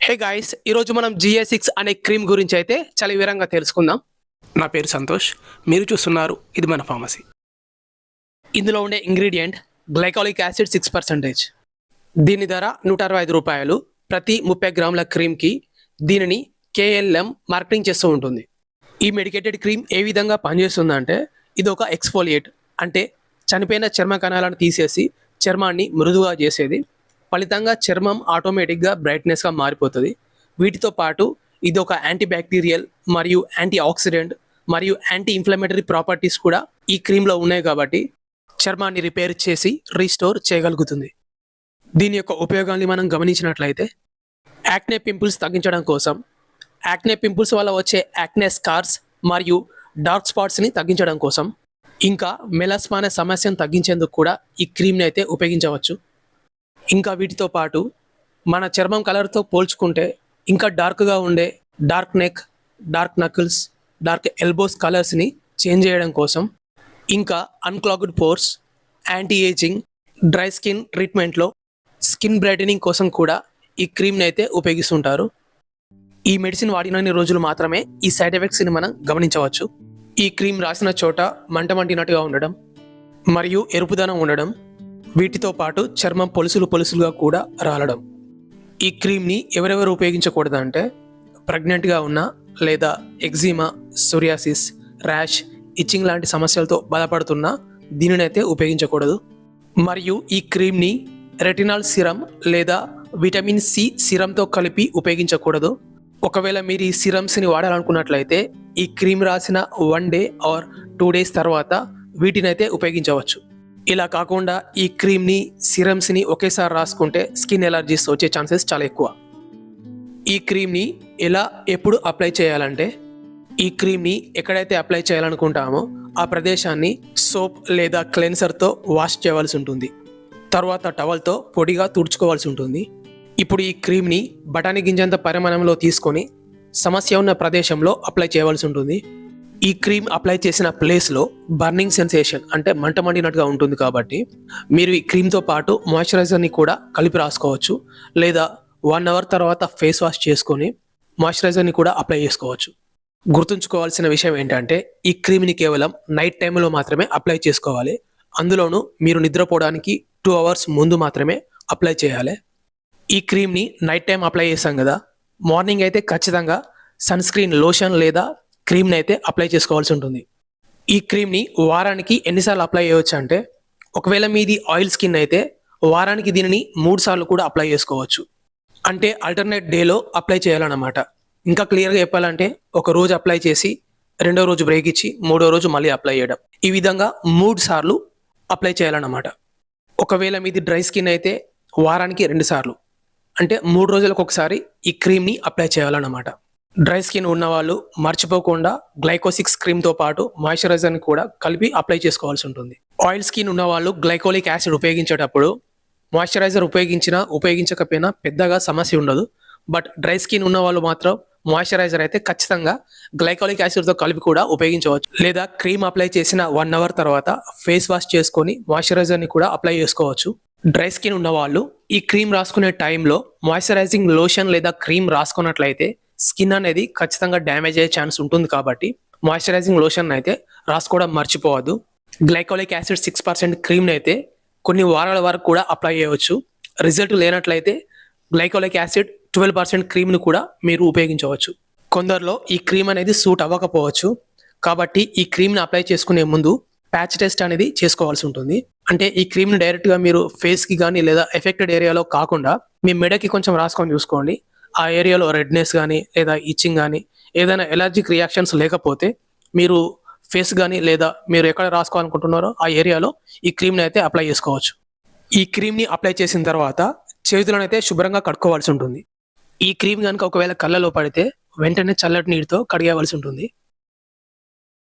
Hey guys, ఈరోజు మనం GA6 అనే క్రీమ్ గురించి అయితే చాలా వివరంగా తెలుసుకుందాం. నా పేరు సంతోష్. మీరు చూస్తున్నారు ఇది మన ఫార్మసీ. ఇందులో ఉండే ఇంగ్రీడియంట్ గ్లైకాలిక్ యాసిడ్ 6%. దీని ధర 165 రూపాయలు. ప్రతి 30 గ్రాముల క్రీమ్కి దీనిని KLM మార్కెటింగ్ చేస్తూ ఉంటుంది. ఈ మెడికేటెడ్ క్రీమ్ ఏ విధంగా పనిచేస్తుందంటే, ఇది ఒక ఎక్స్ఫోలియేట్, అంటే చనిపోయిన చర్మ కణాలను తీసేసి చర్మాన్ని మృదువుగా చేసేది. ఫలితంగా చర్మం ఆటోమేటిక్గా బ్రైట్నెస్గా మారిపోతుంది. వీటితో పాటు ఇది ఒక యాంటీ బ్యాక్టీరియల్ మరియు యాంటీ ఆక్సిడెంట్ మరియు యాంటీ ఇన్ఫ్లమేటరీ ప్రాపర్టీస్ కూడా ఈ క్రీమ్లో ఉన్నాయి కాబట్టి చర్మాన్ని రిపేర్ చేసి రీస్టోర్ చేయగలుగుతుంది. దీని యొక్క ఉపయోగాన్ని మనం గమనించినట్లయితే, యాక్నే పింపుల్స్ తగ్గించడం కోసం, యాక్నే పింపుల్స్ వల్ల వచ్చే యాక్నే స్కార్స్ మరియు డార్క్ స్పాట్స్ని తగ్గించడం కోసం, ఇంకా మెలాస్మా అనే సమస్యను తగ్గించేందుకు కూడా ఈ క్రీమ్ని అయితే ఉపయోగించవచ్చు. ఇంకా వీటితో పాటు మన చర్మం కలర్తో పోల్చుకుంటే ఇంకా డార్క్గా ఉండే dark neck, dark knuckles, dark elbows కలర్స్ని చేంజ్ చేయడం కోసం, ఇంకా unclogged pores, anti ageing, dry skin ట్రీట్మెంట్లో స్కిన్ బ్రైటనింగ్ కోసం కూడా ఈ క్రీమ్ని అయితే ఉపయోగిస్తుంటారు. ఈ మెడిసిన్ వాడినన్ని రోజులు మాత్రమే ఈ సైడ్ ఎఫెక్ట్స్ని మనం గమనించవచ్చు. ఈ క్రీమ్ రాసిన చోట మంటమంటినట్టుగా ఉండడం మరియు ఎరుపుదనం ఉండడం, వీటితో పాటు చర్మం పొలుసులుగా కూడా రాలడం. ఈ క్రీమ్ని ఎవరెవరు ఉపయోగించకూడదంటే, ప్రెగ్నెంట్గా ఉన్న లేదా ఎగ్జిమా, సోరియాసిస్, ర్యాష్, ఇచ్చింగ్ లాంటి సమస్యలతో బాధపడుతున్నా దీనినైతే ఉపయోగించకూడదు. మరియు ఈ క్రీమ్ని రెటినాల్ సిరం లేదా విటమిన్ సి సిరంతో కలిపి ఉపయోగించకూడదు. ఒకవేళ మీరు ఈ సిరమ్స్ని వాడాలనుకున్నట్లయితే ఈ క్రీమ్ రాసిన 1 డే ఆర్ 2 డేస్ తర్వాత వీటినైతే ఉపయోగించవచ్చు. ఇలా కాకుండా ఈ క్రీమ్ని, సిరమ్స్ని ఒకేసారి రాసుకుంటే స్కిన్ ఎలర్జీస్ వచ్చే ఛాన్సెస్ చాలా ఎక్కువ. ఈ క్రీమ్ని ఎప్పుడు అప్లై చేయాలంటే, ఈ క్రీమ్ని ఎక్కడైతే అప్లై చేయాలనుకుంటామో ఆ ప్రదేశాన్ని సోప్ లేదా క్లెన్సర్తో వాష్ చేయవలసి ఉంటుంది. తర్వాత టవల్తో పొడిగా తుడుచుకోవాల్సి ఉంటుంది. ఇప్పుడు ఈ క్రీమ్ని బఠానీ గింజంత పరిమాణంలో తీసుకొని సమస్య ఉన్న ప్రదేశంలో అప్లై చేయవలసి ఉంటుంది. ఈ క్రీమ్ అప్లై చేసిన ప్లేస్లో బర్నింగ్ సెన్సేషన్, అంటే మంట మండినట్టుగా ఉంటుంది కాబట్టి మీరు ఈ క్రీమ్తో పాటు మాయిశ్చరైజర్ని కూడా కలిపి రాసుకోవచ్చు, లేదా 1 అవర్ తర్వాత ఫేస్ వాష్ చేసుకొని మాయిశ్చరైజర్ని కూడా అప్లై చేసుకోవచ్చు. గుర్తుంచుకోవాల్సిన విషయం ఏంటంటే, ఈ క్రీమ్ని కేవలం నైట్ టైంలో మాత్రమే అప్లై చేసుకోవాలి. అందులోనూ మీరు నిద్రపోవడానికి 2 అవర్స్ ముందు మాత్రమే అప్లై చేయాలి. ఈ క్రీమ్ని నైట్ టైం అప్లై చేసాం కదా, మార్నింగ్ అయితే ఖచ్చితంగా సన్ స్క్రీన్ లోషన్ లేదా క్రీమ్ని అయితే అప్లై చేసుకోవాల్సి ఉంటుంది. ఈ క్రీమ్ని వారానికి ఎన్నిసార్లు అప్లై చేయవచ్చు అంటే, ఒకవేళ మీది ఆయిల్ స్కిన్ అయితే వారానికి దీనిని 3 సార్లు కూడా అప్లై చేసుకోవచ్చు. అంటే ఆల్టర్నేట్ డేలో అప్లై చేయాలన్నమాట. ఇంకా క్లియర్గా చెప్పాలంటే, ఒక రోజు అప్లై చేసి 2వ రోజు బ్రేక్ ఇచ్చి 3వ రోజు మళ్ళీ అప్లై చేయడం, ఈ విధంగా 3 సార్లు అప్లై చేయాలన్నమాట. ఒకవేళ మీది డ్రై స్కిన్ అయితే వారానికి 2 సార్లు, అంటే 3 రోజులకు ఒకసారి ఈ క్రీమ్ని అప్లై చేయాలన్నమాట. డ్రై స్కిన్ ఉన్నవాళ్ళు మర్చిపోకుండా గ్లైకోసిక్స్ క్రీమ్తో పాటు మాయిశ్చరైజర్ని కూడా కలిపి అప్లై చేసుకోవాల్సి ఉంటుంది. ఆయిల్ స్కిన్ ఉన్నవాళ్ళు గ్లైకోలిక్ యాసిడ్ ఉపయోగించేటప్పుడు మాయిశ్చరైజర్ ఉపయోగించకపోయినా పెద్దగా సమస్య ఉండదు. బట్ డ్రై స్కిన్ ఉన్నవాళ్ళు మాత్రం మాయిశ్చరైజర్ అయితే ఖచ్చితంగా గ్లైకోలిక్ యాసిడ్తో కలిపి కూడా ఉపయోగించవచ్చు. లేదా క్రీమ్ అప్లై చేసిన 1 అవర్ తర్వాత ఫేస్ వాష్ చేసుకొని మాయిశ్చరైజర్ని కూడా అప్లై చేసుకోవచ్చు. డ్రై స్కిన్ ఉన్నవాళ్ళు ఈ క్రీమ్ రాసుకునే టైంలో మాయిశ్చరైజింగ్ లోషన్ లేదా క్రీమ్ రాసుకున్నట్లయితే స్కిన్ అనేది ఖచ్చితంగా డ్యామేజ్ అయ్యే ఛాన్స్ ఉంటుంది కాబట్టి మాయిశ్చరైజింగ్ లోషన్ అయితే రాసుకోవడం మర్చిపోవద్దు. గ్లైకోలిక్ యాసిడ్ 6% క్రీమ్ని అయితే కొన్ని వారాల వరకు కూడా అప్లై చేయవచ్చు. రిజల్ట్ లేనట్లయితే గ్లైకోలిక్ యాసిడ్ 12% క్రీమ్ను కూడా మీరు ఉపయోగించవచ్చు. కొందరిలో ఈ క్రీమ్ అనేది సూట్ అవ్వకపోవచ్చు కాబట్టి ఈ క్రీమ్ని అప్లై చేసుకునే ముందు ప్యాచ్ టెస్ట్ అనేది చేసుకోవాల్సి ఉంటుంది. అంటే ఈ క్రీమ్ని డైరెక్ట్గా మీరు ఫేస్కి కానీ లేదా ఎఫెక్టెడ్ ఏరియాలో కాకుండా మీ మెడకి కొంచెం రాసుకొని చూసుకోండి. ఆ ఏరియాలో రెడ్నెస్ కానీ లేదా ఇచ్చింగ్ కానీ ఏదైనా ఎలర్జిక్ రియాక్షన్స్ లేకపోతే మీరు ఫేస్ కానీ లేదా మీరు ఎక్కడ రాసుకోవాలనుకుంటున్నారో ఆ ఏరియాలో ఈ క్రీమ్ని అయితే అప్లై చేసుకోవచ్చు. ఈ క్రీమ్ని అప్లై చేసిన తర్వాత చేతులను అయితే శుభ్రంగా కడుక్కోవాల్సి ఉంటుంది. ఈ క్రీమ్ కనుక ఒకవేళ కళ్ళలో పడితే వెంటనే చల్లటి నీటితో కడిగేవలసి ఉంటుంది.